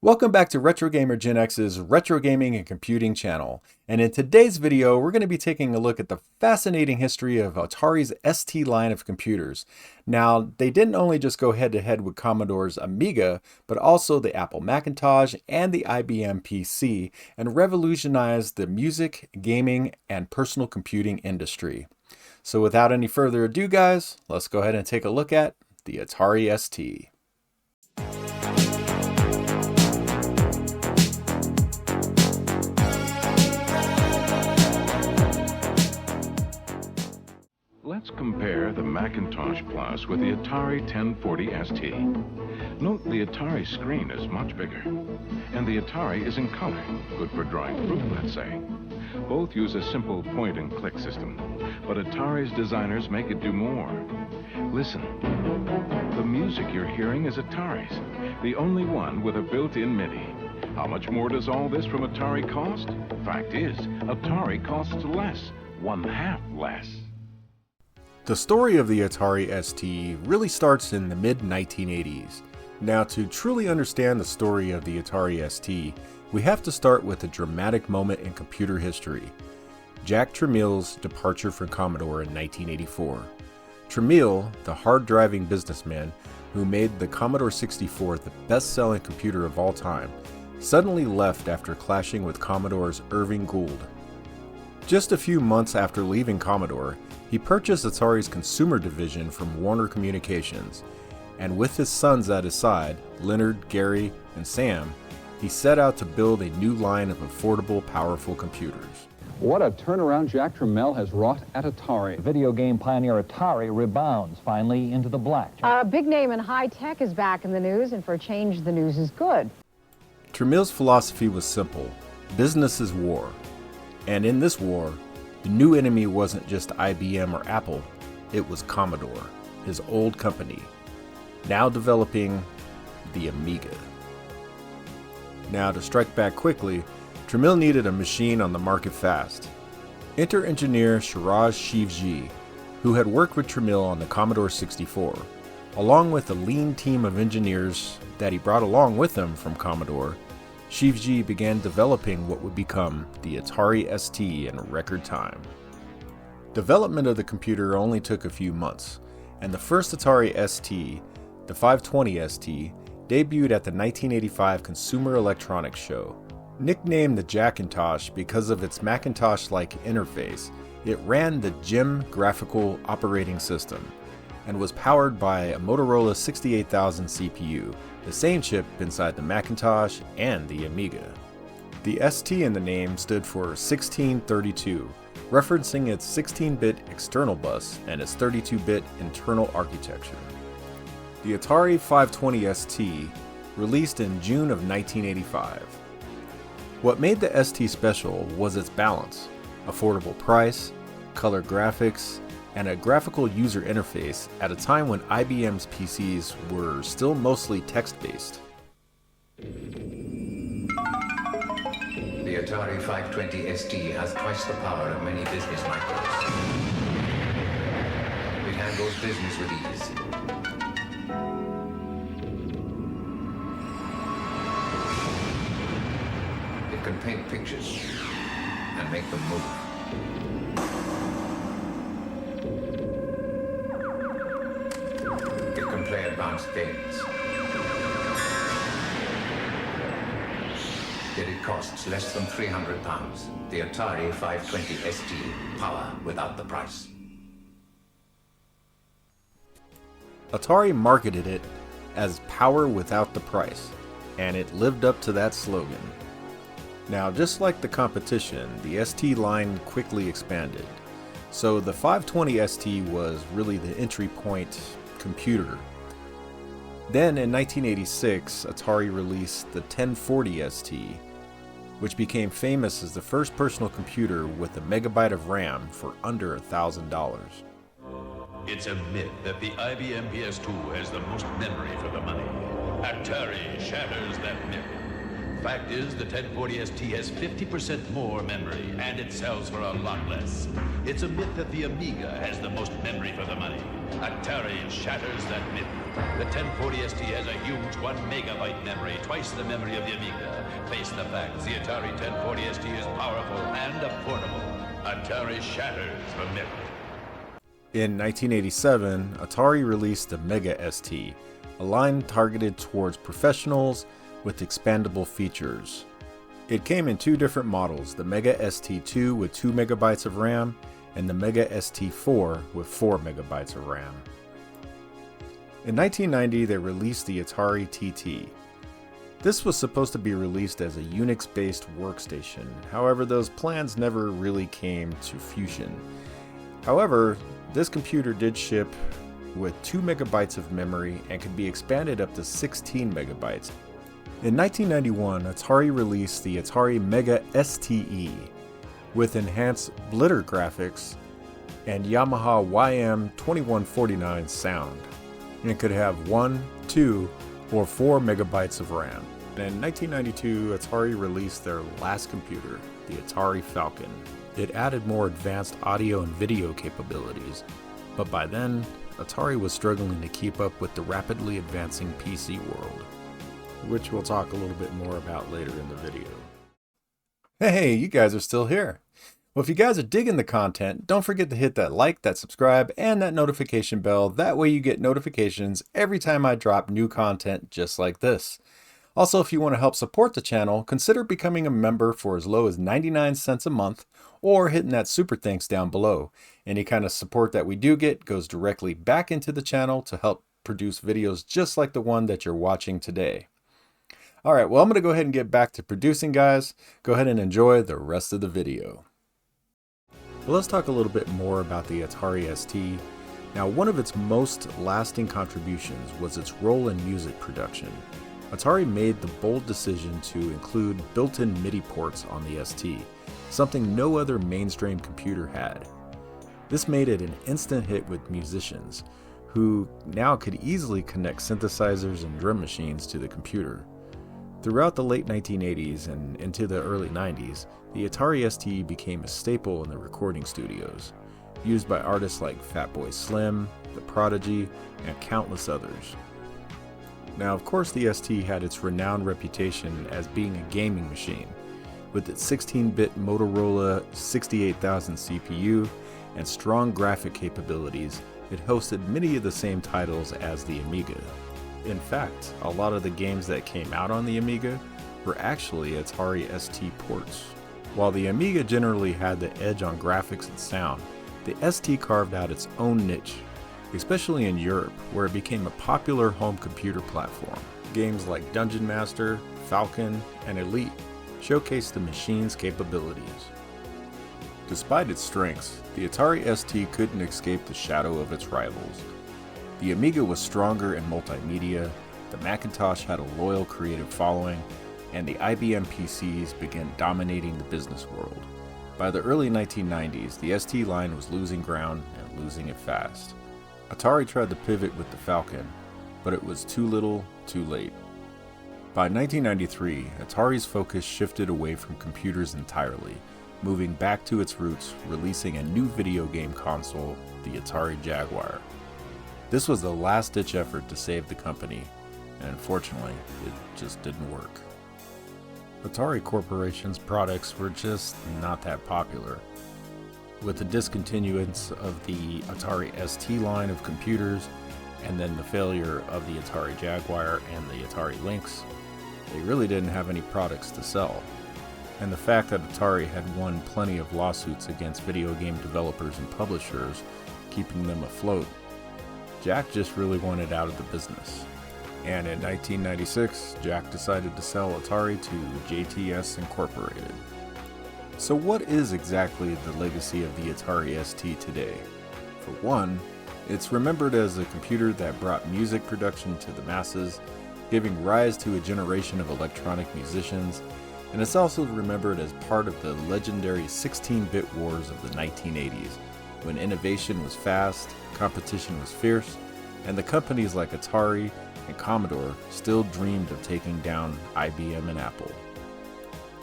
Welcome back to Retro Gamer Gen X's Retro Gaming and Computing channel. And in today's video, we're going to be taking a look at the fascinating history of Atari's ST line of computers. Now, they didn't only just go head-to-head with Commodore's Amiga, but also the Apple Macintosh and the IBM PC, and revolutionized the music, gaming, and personal computing industry. So without any further ado, guys, let's go ahead and take a look at the Atari ST. Let's compare the Macintosh Plus with the Atari 1040 ST. Note the Atari screen is much bigger, and the Atari is in color, good for drawing fruit, let's say. Both use a simple point-and-click system, but Atari's designers make it do more. Listen, the music you're hearing is Atari's, the only one with a built-in MIDI. How much more does all this from Atari cost? Fact is, Atari costs less, one-half less. The story of the Atari ST really starts in the mid-1980s. Now, to truly understand the story of the Atari ST, we have to start with a dramatic moment in computer history: Jack Tramiel's departure from Commodore in 1984. Tramiel, the hard-driving businessman who made the Commodore 64 the best-selling computer of all time, suddenly left after clashing with Commodore's Irving Gould. Just a few months after leaving Commodore, he purchased Atari's consumer division from Warner Communications, and with his sons at his side, Leonard, Gary, and Sam, he set out to build a new line of affordable, powerful computers. What a turnaround Jack Tramiel has wrought at Atari. Video game pioneer Atari rebounds finally into the black. A big name in high tech is back in the news, and for a change, the news is good. Tramiel's philosophy was simple: business is war. And in this war, the new enemy wasn't just IBM or Apple, it was Commodore, his old company, now developing the Amiga. Now, to strike back quickly, Tramiel needed a machine on the market fast. Enter engineer Shiraz Shivji, who had worked with Tramiel on the Commodore 64, along with a lean team of engineers that he brought along with him from Commodore. Shivji began developing what would become the Atari ST in record time. Development of the computer only took a few months, and the first Atari ST, the 520 ST, debuted at the 1985 Consumer Electronics Show. Nicknamed the Jackintosh because of its Macintosh-like interface, it ran the GEM graphical operating system and was powered by a Motorola 68000 CPU, the same chip inside the Macintosh and the Amiga. The ST in the name stood for 1632, referencing its 16-bit external bus and its 32-bit internal architecture. The Atari 520 ST released in June of 1985. What made the ST special was its balance: affordable price, color graphics, and a graphical user interface at a time when IBM's PCs were still mostly text-based. The Atari 520 ST has twice the power of many business micros. It handles business with ease. It can paint pictures and make them move. Play advanced games. Yet it costs less than £300. The Atari 520 ST, power without the price. Atari marketed it as power without the price, and it lived up to that slogan. Now, just like the competition, the ST line quickly expanded. So the 520 ST was really the entry point computer. Then in 1986, Atari released the 1040 ST, which became famous as the first personal computer with a megabyte of RAM for under $1,000. It's a myth that the IBM PS2 has the most memory for the money. Atari shatters that myth. Fact is, the 1040 ST has 50% more memory, and it sells for a lot less. It's a myth that the Amiga has the most memory for the money. Atari shatters that myth. The 1040 ST has a huge 1 megabyte memory, twice the memory of the Amiga. Face the facts, the Atari 1040 ST is powerful and affordable. Atari shatters the myth. In 1987, Atari released the Mega ST, a line targeted towards professionals with expandable features. It came in two different models, the Mega ST2 with 2 megabytes of RAM and the Mega ST4 with 4 megabytes of RAM. In 1990, they released the Atari TT. This was supposed to be released as a Unix-based workstation, however those plans never really came to fruition. However, this computer did ship with 2 megabytes of memory and could be expanded up to 16 megabytes. In 1991, Atari released the Atari Mega STE with enhanced blitter graphics and Yamaha YM2149 sound. It could have 1, 2, or 4 megabytes of RAM. In 1992, Atari released their last computer, the Atari Falcon. It added more advanced audio and video capabilities, but by then, Atari was struggling to keep up with the rapidly advancing PC world, which we'll talk a little bit more about later in the video. Hey, you guys are still here. Well, if you guys are digging the content, don't forget to hit that like, that subscribe, and that notification bell. That way you get notifications every time I drop new content just like this. Also, if you want to help support the channel, consider becoming a member for as low as 99 cents a month or hitting that super thanks down below. Any kind of support that we do get goes directly back into the channel to help produce videos just like the one that you're watching today. Alright, well I'm going to go ahead and get back to producing, guys. Go ahead and enjoy the rest of the video. Well, let's talk a little bit more about the Atari ST. Now, one of its most lasting contributions was its role in music production. Atari made the bold decision to include built-in MIDI ports on the ST, something no other mainstream computer had. This made it an instant hit with musicians, who now could easily connect synthesizers and drum machines to the computer. Throughout the late 1980s and into the early 90s, the Atari ST became a staple in the recording studios, used by artists like Fatboy Slim, The Prodigy, and countless others. Now, of course, the ST had its renowned reputation as being a gaming machine. With its 16-bit Motorola 68000 CPU and strong graphic capabilities, it hosted many of the same titles as the Amiga. In fact, a lot of the games that came out on the Amiga were actually Atari ST ports. While the Amiga generally had the edge on graphics and sound, the ST carved out its own niche, especially in Europe, where it became a popular home computer platform. Games like Dungeon Master, Falcon, and Elite showcased the machine's capabilities. Despite its strengths, the Atari ST couldn't escape the shadow of its rivals. The Amiga was stronger in multimedia, the Macintosh had a loyal creative following, and the IBM PCs began dominating the business world. By the early 1990s, the ST line was losing ground and losing it fast. Atari tried to pivot with the Falcon, but it was too little, too late. By 1993, Atari's focus shifted away from computers entirely, moving back to its roots, releasing a new video game console, the Atari Jaguar. This was the last-ditch effort to save the company, and unfortunately, it just didn't work. Atari Corporation's products were just not that popular. With the discontinuance of the Atari ST line of computers, and then the failure of the Atari Jaguar and the Atari Lynx, they really didn't have any products to sell. And the fact that Atari had won plenty of lawsuits against video game developers and publishers, keeping them afloat, Jack just really wanted out of the business. And in 1996, Jack decided to sell Atari to JTS Incorporated. So what is exactly the legacy of the Atari ST today? For one, it's remembered as a computer that brought music production to the masses, giving rise to a generation of electronic musicians, and it's also remembered as part of the legendary 16-bit wars of the 1980s, when innovation was fast, competition was fierce, and the companies like Atari and Commodore still dreamed of taking down IBM and Apple.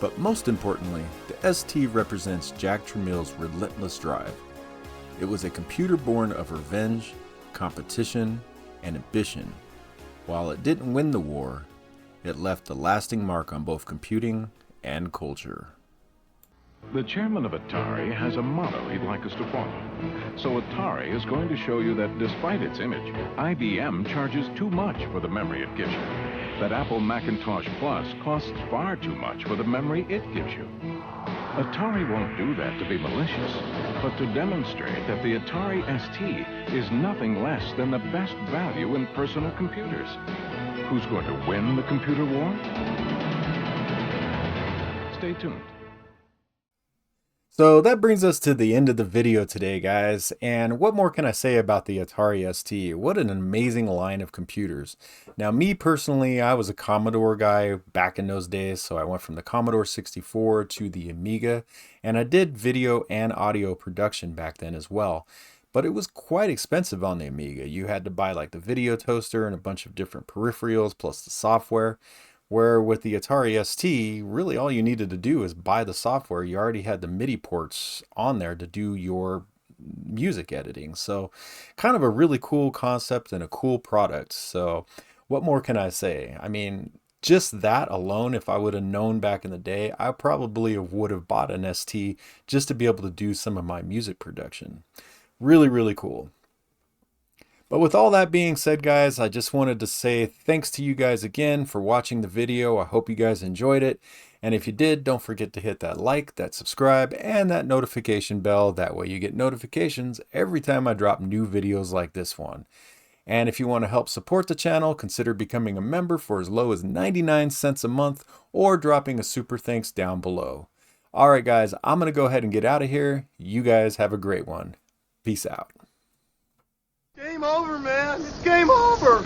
But most importantly, the ST represents Jack Tramiel's relentless drive. It was a computer born of revenge, competition, and ambition. While it didn't win the war, it left a lasting mark on both computing and culture. The chairman of Atari has a motto he'd like us to follow. So Atari is going to show you that despite its image, IBM charges too much for the memory it gives you. That Apple Macintosh Plus costs far too much for the memory it gives you. Atari won't do that to be malicious, but to demonstrate that the Atari ST is nothing less than the best value in personal computers. Who's going to win the computer war? Stay tuned. So that brings us to the end of the video today, guys. And what more can I say about the Atari ST? What an amazing line of computers. Now, me personally, I was a Commodore guy back in those days. So I went from the Commodore 64 to the Amiga. And I did video and audio production back then as well. But it was quite expensive on the Amiga. You had to buy like the video toaster and a bunch of different peripherals plus the software. Where with the Atari ST, really all you needed to do is buy the software. You already had the MIDI ports on there to do your music editing. So kind of a really cool concept and a cool product. So what more can I say? I mean, just that alone, if I would have known back in the day, I probably would have bought an ST just to be able to do some of my music production. Really, really cool. But with all that being said, guys, I just wanted to say thanks to you guys again for watching the video. I hope you guys enjoyed it. And if you did, don't forget to hit that like, that subscribe, and that notification bell. That way you get notifications every time I drop new videos like this one. And if you want to help support the channel, consider becoming a member for as low as 99 cents a month or dropping a super thanks down below. All right, guys, I'm going to go ahead and get out of here. You guys have a great one. Peace out. Game over, man. It's game over.